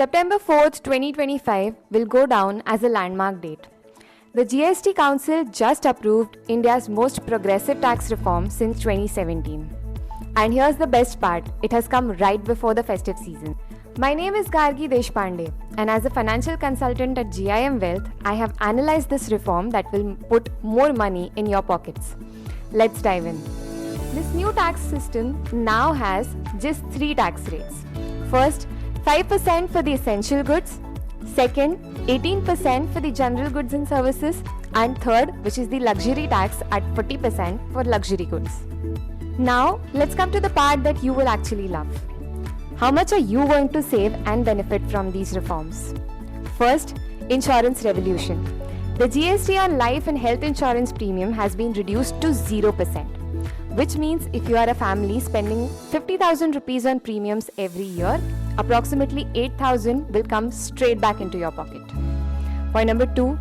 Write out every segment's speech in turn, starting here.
September 4th, 2025 will go down as a landmark date. The GST Council just approved India's most progressive tax reform since 2017. And here's the best part, it has come right before the festive season. My name is Gargi Deshpande, and as a financial consultant at GIM Wealth, I have analyzed this reform that will put more money in your pockets. Let's dive in. This new tax system now has just 3 tax rates. First, 5% for the essential goods. Second, 18% for the general goods and services. And third, which is the luxury tax at 40% for luxury goods. Now, let's come to the part that you will actually love. How much are you going to save and benefit from these reforms? First, insurance revolution. The GST on life and health insurance premium has been reduced to 0%, which means if you are a family spending 50,000 rupees on premiums every year, approximately 8,000 will come straight back into your pocket. Point number 2,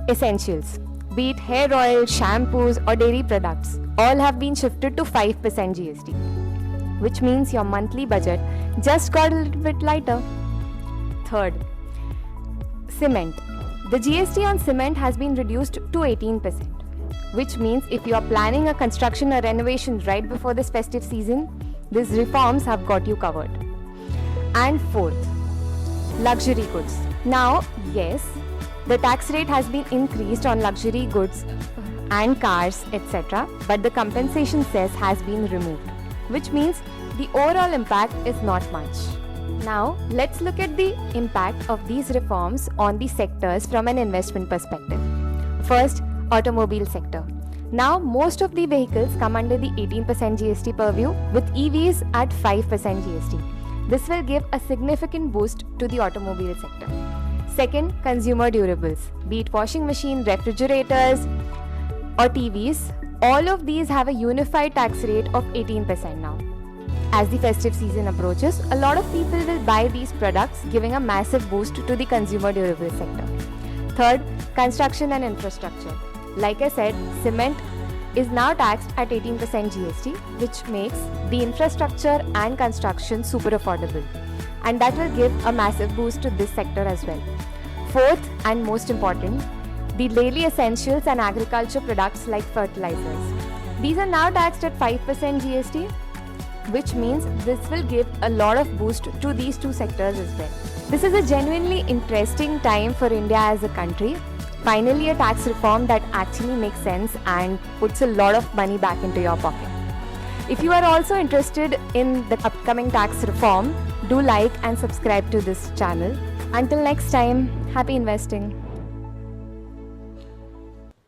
essentials. Be it hair oil, shampoos or dairy products, all have been shifted to 5% GST, which means your monthly budget just got a little bit lighter. Third, cement. The GST on cement has been reduced to 18%, which means if you are planning a construction or renovation right before this festive season, these reforms have got you covered. And fourth, luxury goods. Now, yes, the tax rate has been increased on luxury goods and cars, etc., but the compensation cess has been removed, which means the overall impact is not much. Now, let's look at the impact of these reforms on the sectors from an investment perspective. First, automobile sector. Now, most of the vehicles come under the 18% GST purview, with EVs at 5% GST. This will give a significant boost to the automobile sector. Second, consumer durables, be it washing machine, refrigerators or TVs, all of these have a unified tax rate of 18% now. As the festive season approaches, a lot of people will buy these products, giving a massive boost to the consumer durable sector. Third, construction and infrastructure. Like I said, cement is now taxed at 18% GST, which makes the infrastructure and construction super affordable. And that will give a massive boost to this sector as well. Fourth and most important, the daily essentials and agriculture products like fertilizers. These are now taxed at 5% GST, which means this will give a lot of boost to these two sectors as well. This is a genuinely interesting time for India as a country. Finally, a tax reform that actually makes sense and puts a lot of money back into your pocket. If you are also interested in the upcoming tax reform, do like and subscribe to this channel. Until next time, happy investing.